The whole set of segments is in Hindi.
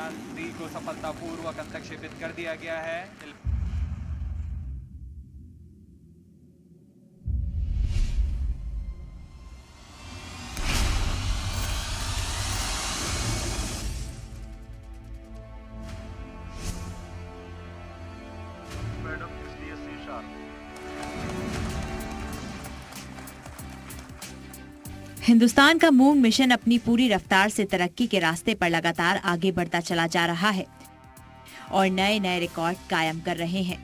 चंद्रयान-3 को सफलतापूर्वक अंतक्षेपित कर दिया गया है। हिंदुस्तान का मून मिशन अपनी पूरी रफ्तार से तरक्की के रास्ते पर लगातार आगे बढ़ता चला जा रहा है और नए नए रिकॉर्ड कायम कर रहे हैं।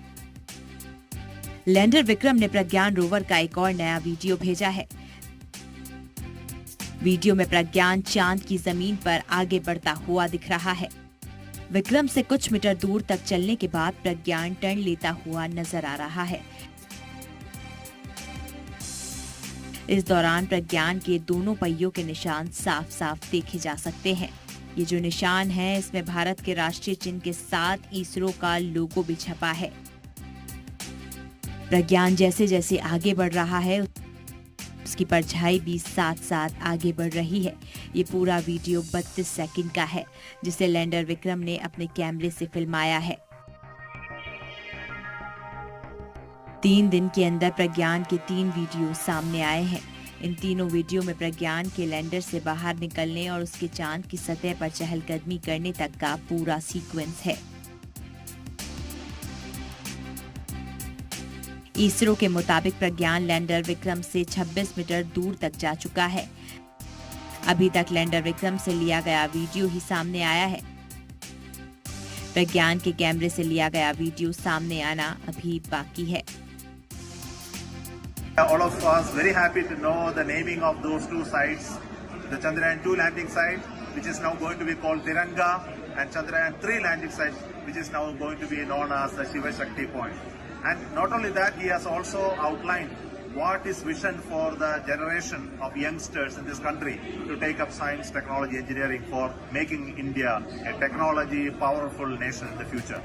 लैंडर विक्रम ने प्रज्ञान रोवर का एक और नया वीडियो भेजा है। वीडियो में प्रज्ञान चांद की जमीन पर आगे बढ़ता हुआ दिख रहा है। विक्रम से कुछ मीटर दूर तक चलने के बाद प्रज्ञान टर्न लेता हुआ नजर आ रहा है। इस दौरान प्रज्ञान के दोनों पहियों के निशान साफ साफ देखे जा सकते हैं। ये जो निशान है, इसमें भारत के राष्ट्रीय चिन्ह के साथ इसरो का लोगो भी छपा है। प्रज्ञान जैसे जैसे आगे बढ़ रहा है, उसकी परछाई भी साथ साथ आगे बढ़ रही है। ये पूरा वीडियो 32 सेकंड का है, जिसे लैंडर विक्रम ने अपने कैमरे से फिल्माया है। 3 दिन के अंदर प्रज्ञान के 3 वीडियो सामने आए हैं। इन तीनों वीडियो में प्रज्ञान के लैंडर से बाहर निकलने और उसके चांद की सतह पर चहलकदमी करने तक का पूरा सीक्वेंस है। इसरो के मुताबिक प्रज्ञान लैंडर विक्रम से 26 मीटर दूर तक जा चुका है। अभी तक लैंडर विक्रम से लिया गया वीडियो ही सामने आया है। प्रज्ञान के कैमरे से लिया गया वीडियो सामने आना अभी बाकी है। All of us very happy to know the naming of those 2 sites, the Chandrayaan-2 landing site, which is now going to be called Tiranga, and Chandrayaan-3 landing site, which is now going to be known as the Shiva Shakti Point. And not only that, he has also outlined what is vision for the generation of youngsters in this country to take up science, technology, engineering for making India a technology powerful nation in the future.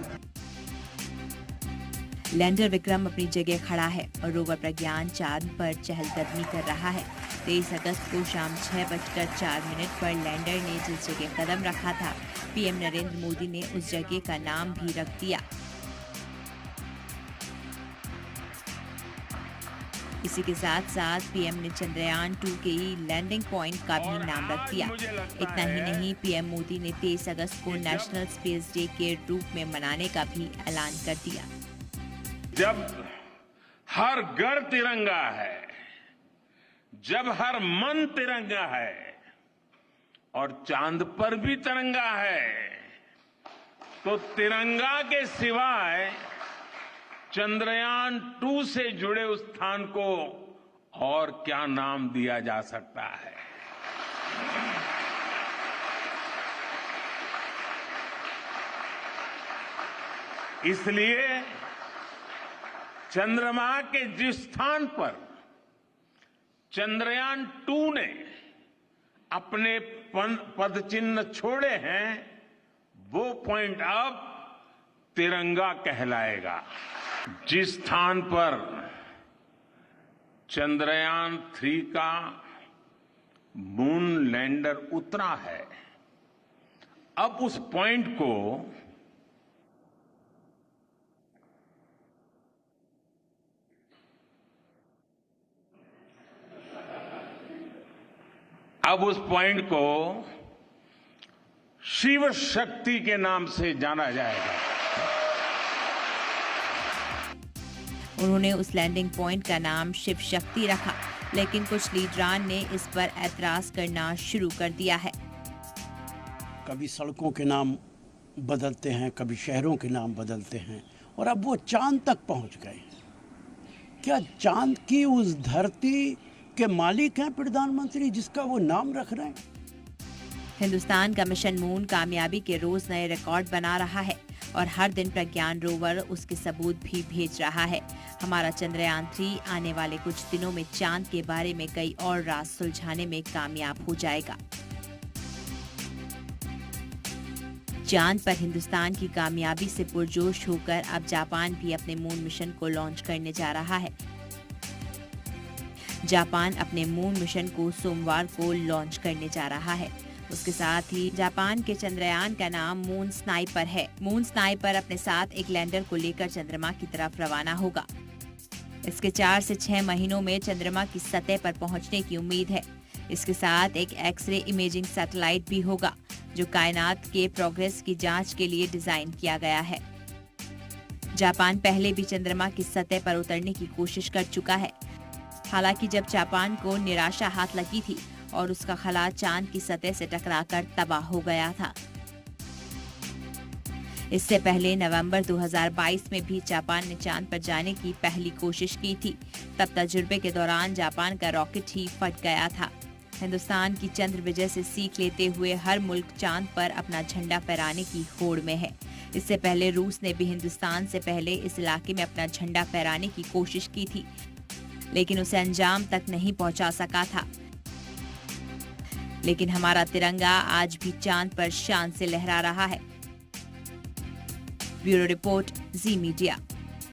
Lander Vikram अपनी जगह खड़ा है और रोवर प्रज्ञान चांद पर चहलकदमी कर रहा है। 23 अगस्त को शाम 6:04 पर लैंडर ने जिस जगह कदम रखा था, पीएम नरेंद्र मोदी ने उस जगह का नाम भी रख दिया। इसी के साथ साथ पीएम ने चंद्रयान-2 के लैंडिंग पॉइंट का भी नाम रख दिया। इतना ही नहीं, पीएम मोदी ने 23 अगस्त को नेशनल स्पेस डे के रूप में मनाने का भी ऐलान कर दिया। जब हर घर तिरंगा है, जब हर मन तिरंगा है और चांद पर भी तिरंगा है, तो तिरंगा के सिवाय चंद्रयान-2 से जुड़े उस स्थान को और क्या नाम दिया जा सकता है। इसलिए चंद्रमा के जिस स्थान पर चंद्रयान-2 ने अपने पद चिन्ह छोड़े हैं, वो पॉइंट अब तिरंगा कहलाएगा। जिस स्थान पर चंद्रयान-3 का मून लैंडर उतरा है, अब उस पॉइंट को शिव शक्ति के नाम से जाना जाएगा। उन्होंने उस लैंडिंग पॉइंट का नाम शिव शक्ति रखा, लेकिन कुछ लीडरान ने इस पर ऐतराज करना शुरू कर दिया है। कभी सड़कों के नाम बदलते हैं, कभी शहरों के नाम बदलते हैं, और अब वो चांद तक पहुंच गए। क्या चांद की उस धरती के मालिक हैं प्रधानमंत्री, जिसका वो नाम रख रहे हैं? हिंदुस्तान का मिशन मून कामयाबी के रोज नए रिकॉर्ड बना रहा है और हर दिन प्रज्ञान रोवर उसके सबूत भी भेज रहा है। हमारा चंद्रयान-3 आने वाले कुछ दिनों में चांद के बारे में कई और राज सुलझाने में कामयाब हो जाएगा। चांद पर हिंदुस्तान की कामयाबी से पुरजोश होकर अब जापान भी अपने मून मिशन को लॉन्च करने जा रहा है। जापान अपने मून मिशन को सोमवार को लॉन्च करने जा रहा है। उसके साथ ही जापान के चंद्रयान का नाम मून स्नाइपर है। मून स्नाइपर अपने साथ एक लैंडर को लेकर चंद्रमा की तरफ रवाना होगा। इसके 4 से 6 महीनों में चंद्रमा की सतह पर पहुंचने की उम्मीद है। इसके साथ एक एक्सरे इमेजिंग सैटेलाइट भी होगा जो कायनात के प्रोग्रेस की जांच के लिए डिजाइन किया गया है। जापान पहले भी चंद्रमा की सतह पर उतरने की कोशिश कर चुका है। हालांकि जब जापान को निराशा हाथ लगी थी और उसका खला चांद की सतह से टकराकर तबाह हो गया था। इससे पहले नवंबर 2022 में भी जापान ने चांद पर जाने की पहली कोशिश की थी। तब तजुर्बे के दौरान जापान का रॉकेट ही फट गया था। हिंदुस्तान की चंद्र विजय से सीख लेते हुए हर मुल्क चांद पर अपना झंडा फहराने की होड़ में है। इससे पहले रूस ने भी हिंदुस्तान से पहले इस इलाके में अपना झंडा फहराने की कोशिश की थी, लेकिन उसे अंजाम तक नहीं पहुंचा सका था। लेकिन हमारा तिरंगा आज भी चांद पर शान से लहरा रहा है। ब्यूरो रिपोर्ट, जी मीडिया।